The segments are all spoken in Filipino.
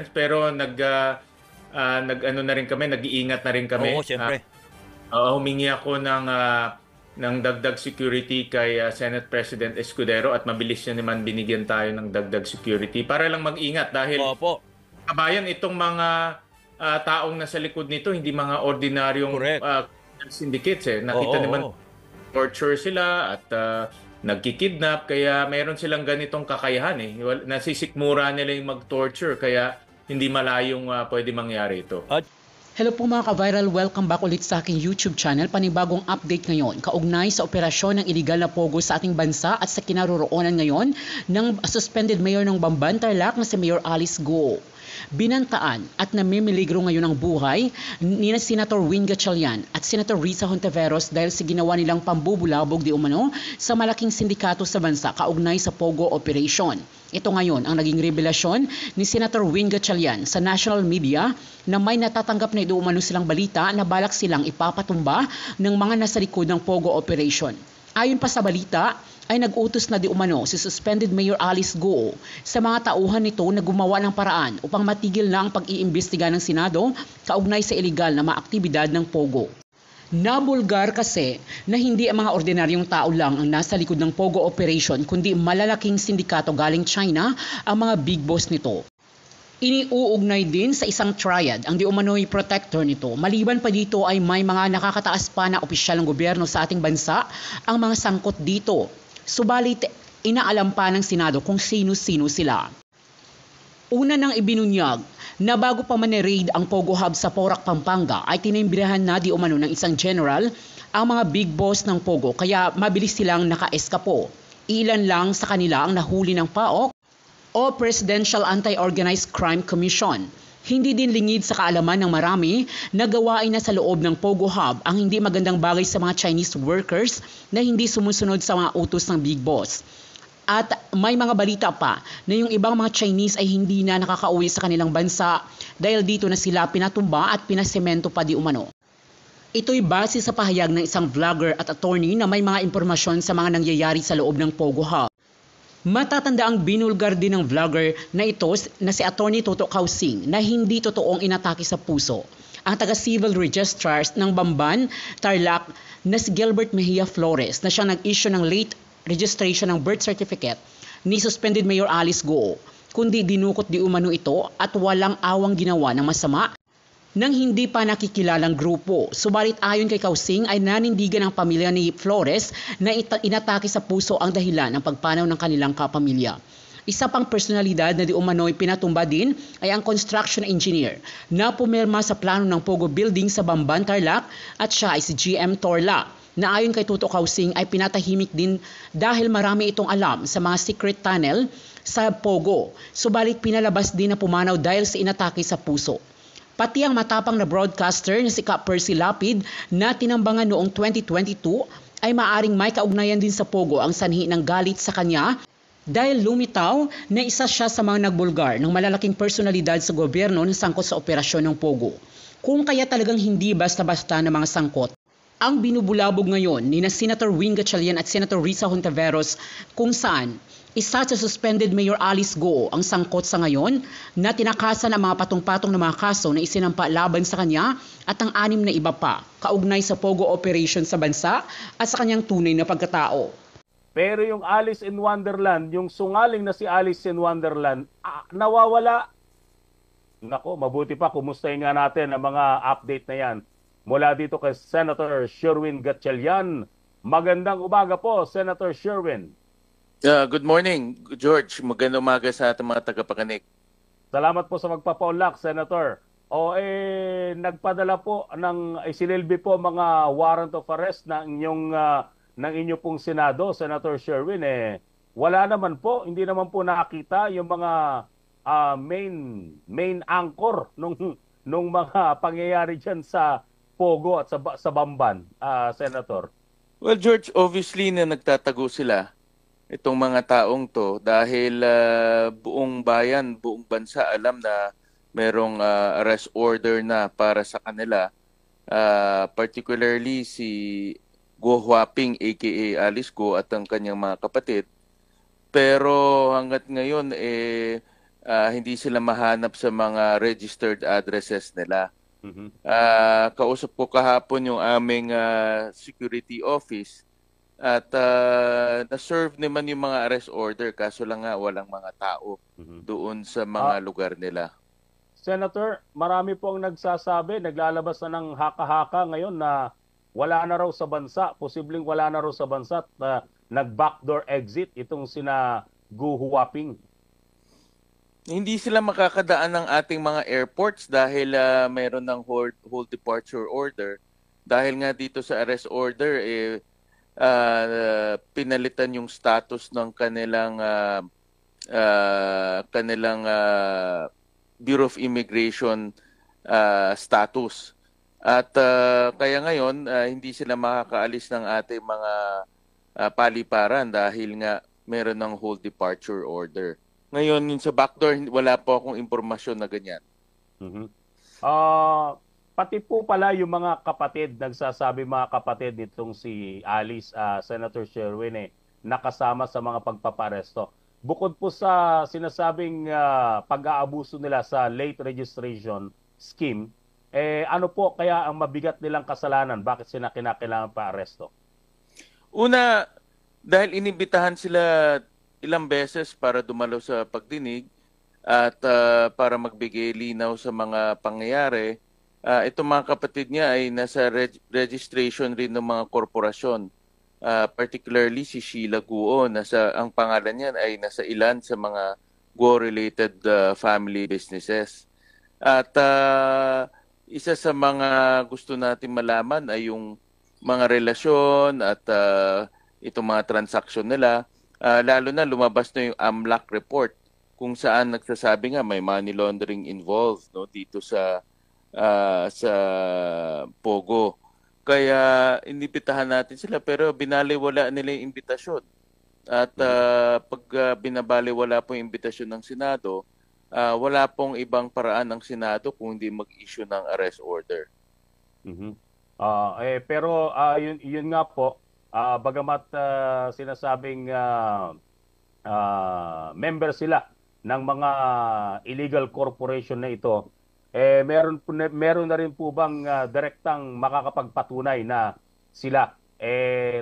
pero nag-ano na rin kami, nag-iingat na rin Oo, kami. siyempre. Humingi ako ng dagdag security kay Senate President Escudero at mabilis niya naman binigyan tayo ng dagdag security para lang mag-ingat dahil Opo, kabayan itong mga taong nasa likod nito hindi mga ordinaryong correct. syndicates eh. Oo, Nakita naman oo. torture sila at nagkikidnap kaya meron silang ganitong kakayahan eh. Nasisikmura nila yung mag-torture kaya hindi malayong pwede mangyari ito. At Hello po mga ka-viral, welcome back ulit sa aking YouTube channel. Panibagong update ngayon, kaugnay sa operasyon ng iligal na pogo sa ating bansa at sa kinaroroonan ngayon ng suspended mayor ng Bamban, Tarlac na si Mayor Alice Guo. Binantaan at namimiligro ngayon ang buhay ni Senator Win Gatchalian at Senator Risa Hontiveros dahil sa ginawa nilang pambubulabog di umano sa malaking sindikato sa bansa kaugnay sa pogo operation. Ito ngayon ang naging revelasyon ni Senator Win Gatchalian sa national media na may natatanggap na umano silang balita na balak silang ipapatumba ng mga nasa likod ng pogo operation. Ayon pa sa balita, ay nag-utos na di umano si suspended Mayor Alice Guo sa mga tauhan nito na gumawa ng paraan upang matigil na ang pag-iimbestiga ng Senado kaugnay sa iligal na mga aktibidad ng pogo. Nabulgar kasi na hindi ang mga ordinaryong tao lang ang nasa likod ng pogo operation kundi malalaking sindikato galing China ang mga big boss nito. Iniuugnay din sa isang triad ang di umano'y protector nito. Maliban pa dito ay may mga nakakataas pa na opisyal ng gobyerno sa ating bansa ang mga sangkot dito. Subalit, inaalam pa ng Senado kung sino-sino sila. Una nang ibinunyag na bago pa man-raid ang Pogo Hub sa Porac, Pampanga ay tinimbirahan na di umano ng isang general ang mga big boss ng Pogo kaya mabilis silang naka-eskapo. Ilan lang sa kanila ang nahuli ng PAOK o Presidential Anti-Organized Crime Commission. Hindi din lingid sa kaalaman ng marami na gawain na sa loob ng Pogo Hub ang hindi magandang bagay sa mga Chinese workers na hindi sumusunod sa mga utos ng big boss. At may mga balita pa na yung ibang mga Chinese ay hindi na nakakauwi sa kanilang bansa dahil dito na sila pinatumba at pinasemento pa di umano. Ito'y base sa pahayag ng isang vlogger at attorney na may mga impormasyon sa mga nangyayari sa loob ng Pogo Hub. Matatanda ang binulgar din ng vlogger na ito na si Attorney Toto Kausing na hindi totoong inatake sa puso ang taga-civil registrars ng Bamban, Tarlac na si Gilbert Mejia Flores na siyang nag-issue ng late registration ng birth certificate ni suspended Mayor Alice Guo, kundi dinukot di umano ito at walang awang ginawa ng masama ng hindi pa nakikilalang grupo. Subalit ayon kay Kausing ay nanindigan ang pamilya ni Flores na inatake sa puso ang dahilan ng pagpanaw ng kanilang kapamilya. Isa pang personalidad na di umano'y pinatumba din ay ang construction engineer na pumirma sa plano ng Pogo Building sa Bamban, Tarlac at siya ay si GM Torla na ayon kay Toto Kausing ay pinatahimik din dahil marami itong alam sa mga secret tunnel sa Pogo. Subalit pinalabas din na pumanaw dahil sa inatake sa puso. Pati ang matapang na broadcaster na si Kap Percy Lapid na tinambangan noong 2022 ay maaring may kaugnayan din sa Pogo ang sanhi ng galit sa kanya dahil lumitaw na isa siya sa mga nagbulgar ng malalaking personalidad sa gobyerno na sangkot sa operasyon ng Pogo. Kung kaya talagang hindi basta-basta na mga sangkot ang binubulabog ngayon ni na Senator Win Gatchalian at Senator Risa Hontiveros kung saan isa sa suspended Mayor Alice Guo ang sangkot sa ngayon na tinakasan ang mga patong-patong na mga kaso na isinampa laban sa kanya at ang 6 na iba pa kaugnay sa Pogo operation sa bansa at sa kanyang tunay na pagkatao. Pero yung Alice in Wonderland, yung sungaling na si Alice in Wonderland, nawawala. Nako, mabuti pa, kumustahin nga natin ang mga update na yan. Mula dito kay Senator Sherwin Gatchalian. Magandang umaga po, Senator Sherwin. Good morning, George. Magandang umaga sa ating mga tagapakinig. Salamat po sa magpapaunlak, Senator. Nagpadala po ng isinilbi po mga warrant of arrest ng inyo pong Senado, Senator Sherwin. Wala naman po, hindi naman po nakita yung mga main anchor nung mga pangyayari diyan sa Pogo at sa Bamban, Senator. Well, George, obviously na nagtatago sila itong mga taong to dahil buong bayan, buong bansa alam na merong arrest order na para sa kanila. Particularly si Guo Huaping aka Alice Guo at ang kanyang mga kapatid. Pero hanggat ngayon hindi sila mahanap sa mga registered addresses nila. Mhm. Kausap ko kahapon yung aming security office at na-serve naman yung mga arrest order kaso lang nga walang mga tao Mhm. doon sa Ah, mga lugar nila. Senator, marami po ang nagsasabi, naglalabas na ng haka-haka ngayon na wala na raw sa bansa, posibleng wala na raw sa bansa at nag-backdoor exit itong sina Gu Huaping. Hindi sila makakadaan ng ating mga airports dahil mayroon ng hold departure order. Dahil nga dito sa arrest order, pinalitan yung status ng kanilang Bureau of Immigration status. At kaya ngayon, hindi sila makakaalis ng ating mga paliparan dahil nga meron ng hold departure order. Ngayon, yun sa backdoor, wala po akong impormasyon na ganyan. Mhm. Pati po pala yung mga kapatid, nagsasabi mga kapatid nitong si Alice, Senator Sherwin, nakasama sa mga pagpaparesto. Bukod po sa sinasabing pag-aabuso nila sa late registration scheme, ano po kaya ang mabigat nilang kasalanan? Bakit sila kinakailangan pa aresto? Una, dahil inibitahan sila ilang beses para dumalo sa pagdinig at para magbigay linaw sa mga pangyayari, itong mga kapatid niya ay nasa registration rin ng mga korporasyon. Particularly si Sheila Guo, ang pangalan niya ay nasa ilan sa mga Guo-related family businesses. At isa sa mga gusto natin malaman ay yung mga relasyon at itong mga transaksyon nila. Lalo na lumabas na yung AMLAC report kung saan nagsasabi nga may money laundering involved, no, dito sa Pogo. Kaya inibitahan natin sila pero binaliwala nila yung imbitasyon. At pag binabaliwala po yung imbitasyon ng Senado, wala pong ibang paraan ng Senado kung hindi mag-issue ng arrest order. Mhm. Pero yun nga po, bagamat sinasabing member sila ng mga illegal corporation na ito, meron na rin po bang direktang makakapagpatunay na sila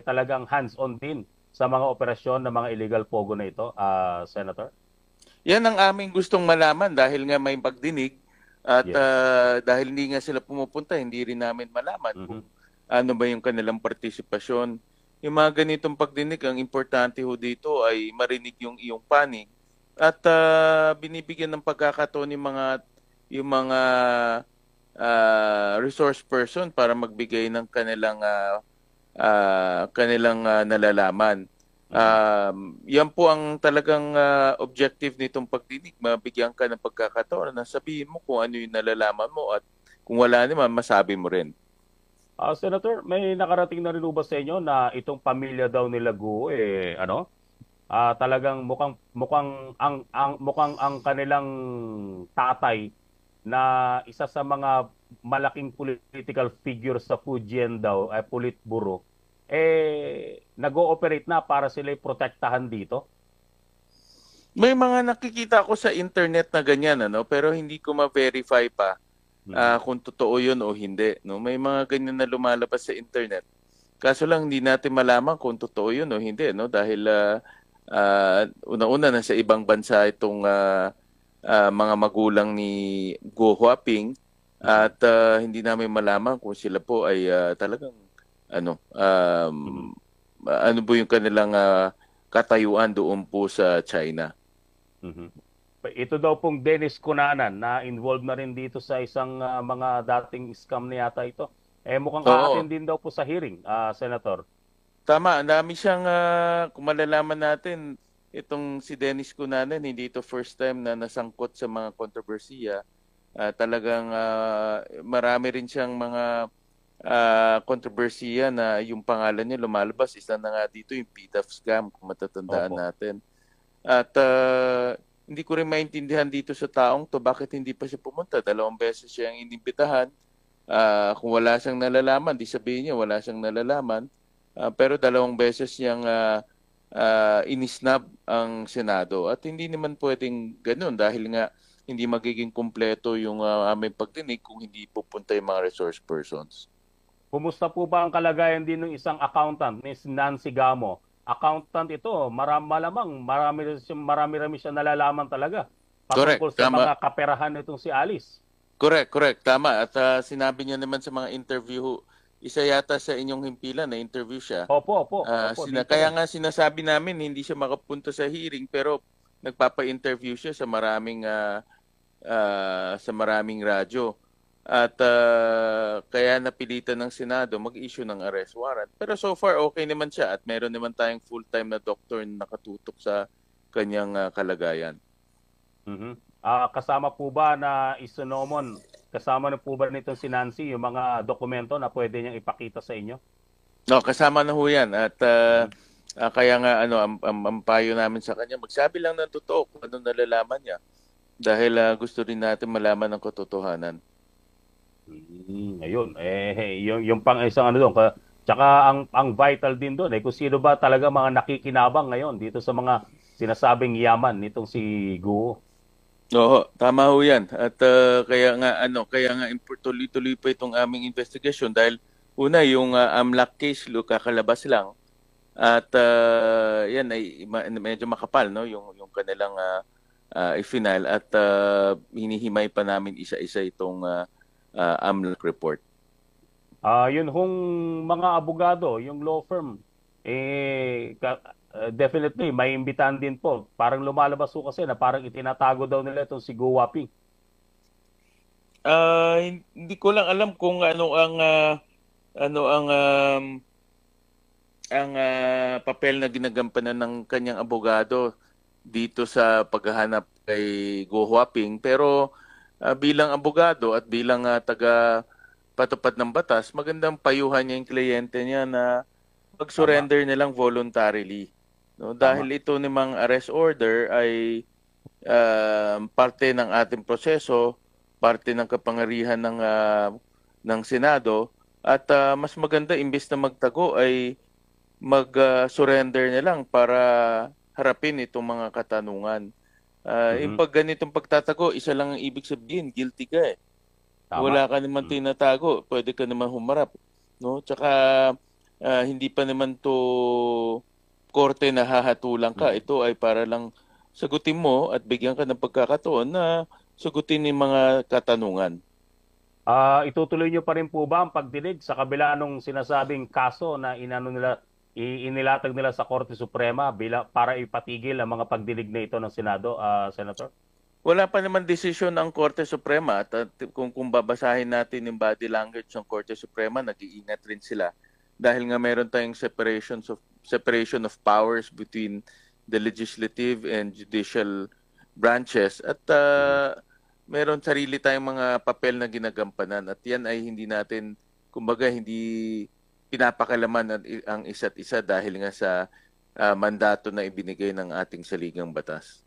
talagang hands-on din sa mga operasyon ng mga illegal pogo na ito, Senator? Yan ang aming gustong malaman dahil nga may pagdinig at Yes. dahil hindi nga sila pumupunta, hindi rin namin malaman kung Mhm. ano ba yung kanilang partisipasyon. Yung mga ganitong pagdinig, ang importante ho dito ay marinig yung iyong panig at binibigyan ng pagkakataon yung mga resource person para magbigay ng kanilang nalalaman. Yan po ang talagang objective nitong pagdinig. Mabigyan ka ng pagkakataon na sabihin mo kung ano yung nalalaman mo at kung wala naman, masabi mo rin. Senator, may nakarating na rin ba sa inyo na itong pamilya daw nila Gu, talagang mukhang ang kanilang tatay na isa sa mga malaking political figure sa Fujian daw, Politburo, nag-ooperate na para sila protektahan dito? May mga nakikita ko sa internet na ganyan, pero hindi ko ma-verify pa kung totoo yun o hindi. No? May mga ganyan na lumalabas sa internet. Kaso lang hindi natin malaman kung totoo yun o hindi. No? Dahil una-una na sa ibang bansa itong mga magulang ni Guo Huaping at hindi namin malaman kung sila po ay talagang ano po yung kanilang katayuan doon po sa China. Mhm. Ito daw pong Dennis Cunanan na involved na rin dito sa isang mga dating scam na yata ito. Mukhang Oo. aatin din daw po sa hearing, Senator. Tama, ang dami siyang, kung malalaman natin, itong si Dennis Cunanan, hindi ito first time na nasangkot sa mga kontrobersiya. Talagang marami rin siyang mga kontrobersiya na yung pangalan niya lumalabas. Isa na nga dito yung PDAF scam, kung matatandaan Opo. natin. At hindi ko rin maintindihan dito sa taong to bakit hindi pa siya pumunta. 2 beses siyang inimbitahan. Kung wala siyang nalalaman, di sabihin niya wala siyang nalalaman. Pero 2 beses niyang inisnab ang Senado. At hindi naman pwedeng ganun dahil nga hindi magiging kumpleto yung aming pagdinig kung hindi pupunta yung mga resource persons. Kumusta po ba ang kalagayan din ng isang accountant, Miss Nancy Gamo? Accountant ito, malamang marami-rami siya nalalaman talaga Correct, patungkol sa tama. mga kaperahan nitong si Alice. Correct, tama. At sinabi niya naman sa mga interview, isa yata sa inyong himpilan na interview siya. Opo, dito Kaya rin. nga sinasabi namin hindi siya makapunta sa hearing pero nagpapa-interview siya sa maraming radyo. At kaya napilitan ng Senado mag-issue ng arrest warrant. Pero so far okay naman siya at meron naman tayong full-time na doktor na nakatutok sa kanyang kalagayan. Mhm. Kasama po ba na isinomon, kasama na po ba nitong si Nancy yung mga dokumento na pwede niyang ipakita sa inyo? No, kasama na ho yan. At kaya nga ang payo namin sa kanya, magsabi lang ng totoo kung ano nalalaman niya. Dahil gusto rin natin malaman ng katotohanan. Ayun, yung pang isang ano doon. Tsaka ang vital din doon, kung sino ba talaga mga nakikinabang ngayon dito sa mga sinasabing yaman nitong si Guo. Oo, tama ho 'yan. At kaya nga tuloy-tuloy pa itong aming investigasyon dahil una yung AMLAC case kakalabas lang at yan ay medyo makapal no yung kanilang i-final at hinihimay pa namin isa-isa itong AMLAC report. Yun hong mga abogado, yung law firm, definitely may imbitahan din po. Parang lumalabas po kasi na parang itinatago daw nila itong si Go Waping. Hindi ko lang alam kung ano ang papel na ginagampanan ng kanyang abogado dito sa paghahanap kay Go Huaping pero bilang abogado at bilang taga patupad ng batas, magandang payuhan niya yung kliyente niya na mag-surrender nilang voluntarily. No? Dahil ito namang arrest order ay parte ng ating proseso, parte ng kapangyarihan ng Senado at mas maganda imbes na magtago ay mag-surrender na lang para harapin itong mga katanungan. Yung pag ganitong pagtatago, isa lang ang ibig sabihin, guilty ka eh. Tama. Wala ka naman tinatago, pwede ka naman humarap. No? Tsaka hindi pa naman to korte na hahatulan ka. Ito ay para lang sagutin mo at bigyan ka ng pagkakataon na sagutin yung mga katanungan. Itutuloy nyo pa rin po ba ang pagdinig sa kabila nung sinasabing kaso na inilatag nila sa Korte Suprema para ipatigil ang mga pagdinig na ito ng Senado, Senator? Wala pa naman desisyon ang Korte Suprema at kung babasahin natin yung body language ng Korte Suprema, nag-iingat rin sila dahil nga meron tayong separation of powers between the legislative and judicial branches at meron sarili tayong mga papel na ginagampanan at yan ay hindi pinapakalaman ang isa't isa dahil nga sa mandato na ibinigay ng ating saligang batas.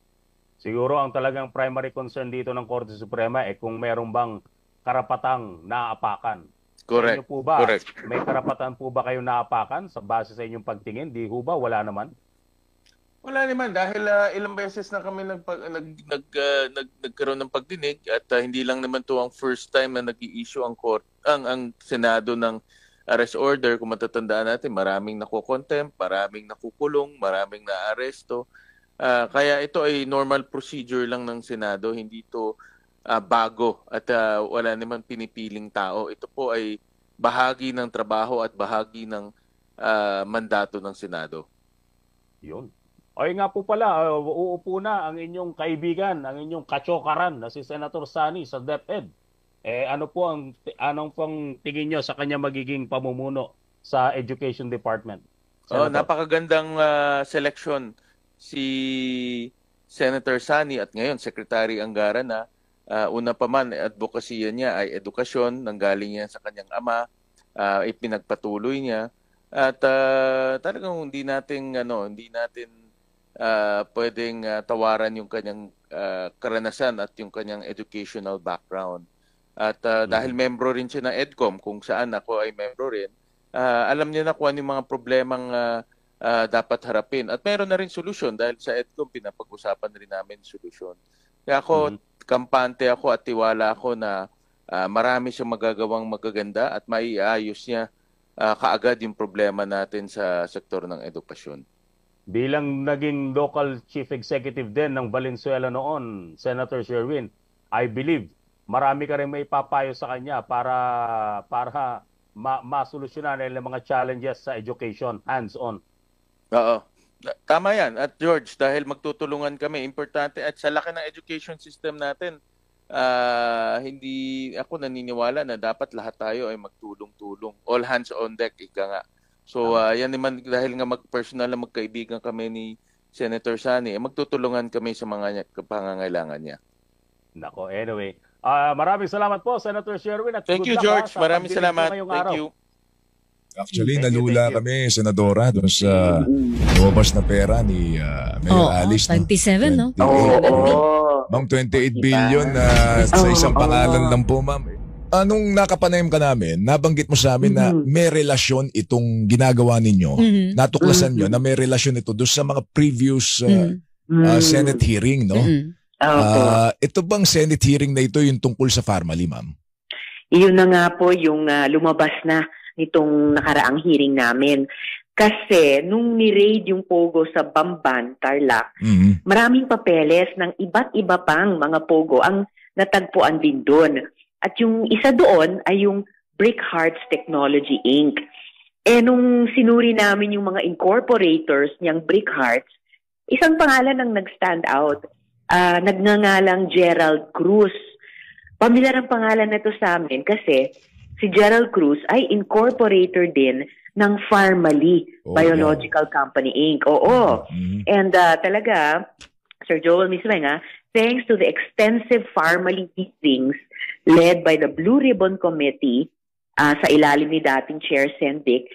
Siguro ang talagang primary concern dito ng Korte Suprema kung meron bang karapatang naapakan. Correct. Sa inyo po ba, Correct. may karapatan po ba kayo naapakan sa base sa inyong pagtingin? Di ho ba? Wala naman? Wala naman dahil ilang beses na kami nagkaroon ng pagdinig at hindi lang naman to ang first time na nag-i-issue ang Senado ng arrest order. Kung matatandaan natin, maraming nakukontempt, maraming nakukulong, maraming naaresto. Kaya ito ay normal procedure lang ng Senado, hindi ito bago at wala naman pinipiling tao. Ito po ay bahagi ng trabaho at bahagi ng mandato ng Senado. Yun. Ay nga po pala, uupo na ang inyong kaibigan, ang inyong katsokaran na si Senator Sani sa DepEd. Anong pong tingin nyo sa kanya magiging pamumuno sa Education Department? Napakagandang selection si Senator Sani at ngayon Secretary Angara na una pa man advokasya niya ay edukasyon, nanggaling yan sa kanyang ama, ipinagpatuloy niya at talagang hindi natin pwedeng tawaran yung kanyang karanasan at yung kanyang educational background. At dahil membro rin siya ng EDCOM kung saan ako ay membro rin, alam niya na kung ano yung mga problemang dapat harapin. At meron na rin solusyon dahil sa EDCOM pinapag-usapan rin namin solusyon. Kaya ako, kampante ako at tiwala ako na marami siyang magagawang magaganda at maiayos niya kaagad yung problema natin sa sektor ng edukasyon. Bilang naging local chief executive din ng Valenzuela noon, Senator Sherwin, I believe marami ka rin may papayo sa kanya para masolusyonan ang mga challenges sa education, hands-on. Oo. Tama yan. At George, dahil magtutulungan kami, importante at sa laki ng education system natin, hindi ako naniniwala na dapat lahat tayo ay magtulong-tulong. All hands on deck, ika nga. So, yan naman, dahil nga personal na magkaibigan kami ni Senator Sani, magtutulungan kami sa mga pangangailangan niya. Nako, anyway. Maraming salamat po, Senator Sherwin. At thank you, good luck, George. Maraming salamat. Thank you. Actually, nalula kami, Senadora, doon sa lumabas na pera ni Mayor Alice. 27, no? Ma'am, 28 billion sa isang pangalan lang po, ma'am. Anong nakapanayam ka namin, nabanggit mo sa amin na may relasyon itong ginagawa ninyo, natuklasan nyo na may relasyon ito doon sa mga previous Senate hearing, no? Ito bang Senate hearing na ito yung tungkol sa Pharmally, ma'am? Iyon na nga po yung lumabas na nitong nakaraang hearing namin. Kasi nung ni-raid yung Pogo sa Bamban, Tarlac, maraming papeles ng iba't iba pang mga Pogo ang natagpuan din doon. At yung isa doon ay yung Brick Hearts Technology Inc. Nung sinuri namin yung mga incorporators niyang Brick Hearts, isang pangalan ang nag-stand out. Nagngangalang Gerald Cruz. Pamilyar ang pangalan na to sa amin kasi si Gerald Cruz ay incorporator din ng Pharmally Biological Company Inc. Oo. And talaga, Sir Joel mismo thanks to the extensive Pharmally hearings led by the Blue Ribbon Committee sa ilalim ni dating Chair Sendic,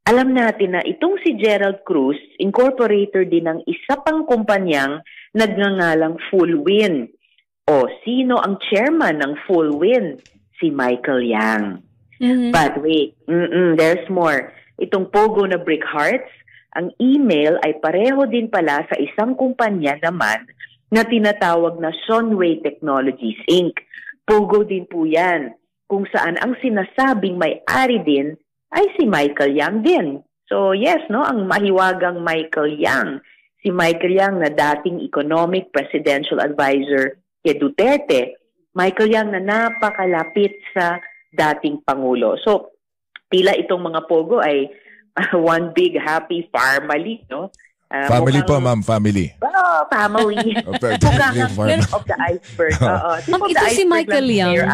alam natin na itong si Gerald Cruz, incorporator din ng isa pang kumpanyang nagngangalang Full Win. O, sino ang chairman ng Full Win? Si Michael Yang. But wait, there's more. Itong Pogo na Brick Hearts, ang email ay pareho din pala sa isang kumpanya naman na tinatawag na Shonway Technologies Inc. Pogo din po yan, kung saan ang sinasabing may-ari din ay si Michael Yang din. So yes, no, ang mahiwagang Michael Yang. Si Michael Yang na dating economic presidential advisor kay Duterte. Michael Yang na napakalapit sa dating Pangulo. So tila itong mga Pogo ay one big happy Pharmally, no? Family po, ma'am, family. Family. Tip of the iceberg. Ma'am, ito si Michael Yang.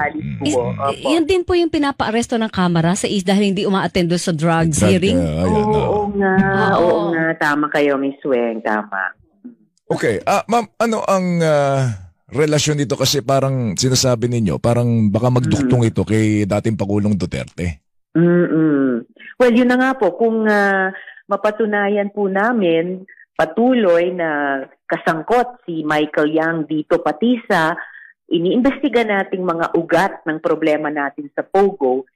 Yan din po yung pinapa-aresto ng Kamara sa dahil hindi uma-attend sa drugs hearing. Oo nga. Tama kayo, Miss Weng. Tama. Okay. Ma'am, ano ang relasyon dito? Kasi parang sinasabi ninyo, parang baka magduktong ito kay dating Pangulong Duterte. Well, yun na nga po. Kung mapatunayan po namin patuloy na kasangkot si Michael Yang dito pati sa iniimbestiga nating mga ugat ng problema natin sa Pogo,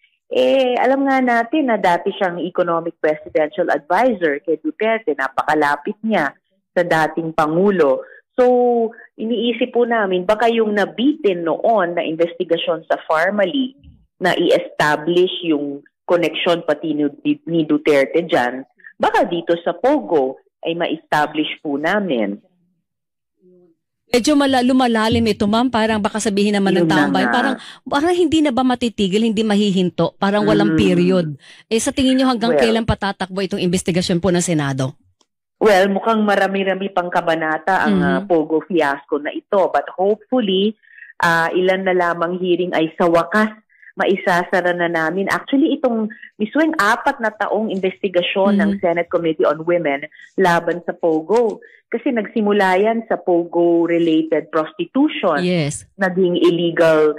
alam nga natin na dati siyang economic presidential advisor kay Duterte, napakalapit niya sa dating Pangulo. So, iniisip po namin, baka yung nabitin noon na investigasyon sa Pharmally na i-establish yung connection pati ni Duterte dyan, baka dito sa Pogo ay ma-establish po namin. Medyo lumalalim ito, ma'am. Parang baka sabihin naman ng taong bayan, parang hindi na ba matitigil, hindi mahihinto, parang walang period. Sa tingin nyo hanggang kailan patatakbo itong investigasyon po ng Senado? Well, mukhang marami-rami pang kabanata ang Pogo fiasco na ito. But hopefully, ilan na lamang hearing ay sa wakas maisasara na namin. Actually, itong misweng 4 na taong investigasyon ng Senate Committee on Women laban sa Pogo. Kasi nagsimula yan sa Pogo-related prostitution. Yes. Naging illegal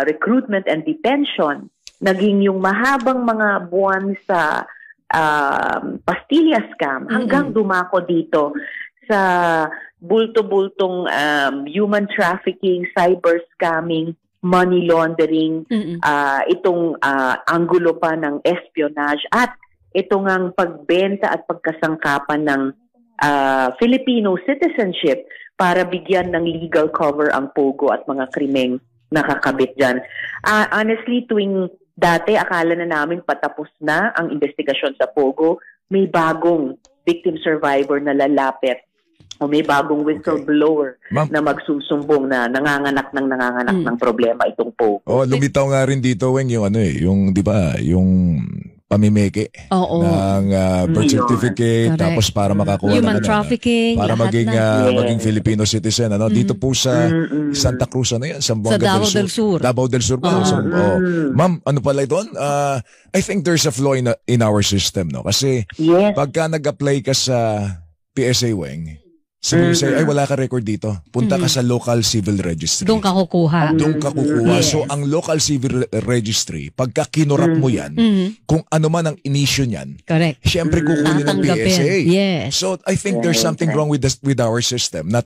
recruitment and detention. Naging yung mahabang mga buwan sa pastilla scam hanggang dumako dito sa bulto-bultong human trafficking, cyber scamming, money laundering, itong anggulo pa ng espionage at ito ngang pagbenta at pagkasangkapan ng Filipino citizenship para bigyan ng legal cover ang pogo at mga krimeng nakakabit dyan. Honestly, tuwing dati akala na namin patapos na ang investigasyon sa pogo, may bagong victim survivor na lalapit o may bagong whistleblower na magsusumbong na nanganganak ng problema itong pogo. Oh, lumitaw nga rin dito, Weng, yung yung 'di ba, yung pamimeke ng birth certificate, tapos para makakuha human ng trafficking, para lahat maging Filipino citizen, dito po sa Santa Cruz, sa Buanga del Sur. Davao del Sur pa. So, ma'am, ano pala ito? I think there's a flaw in our system, no? Kasi pagka nag-apply ka sa PSA, Weng, sabi say, ay wala ka record dito. Punta ka sa local civil registry. Doon ka kukuha. Doon ka kukuha. Yes. So, ang local civil registry, pagka kinurap mo yan, kung ano man ang inisyo niyan, correct, syempre kukunin ng PSA. Yes. So, I think there's something wrong with our system. Not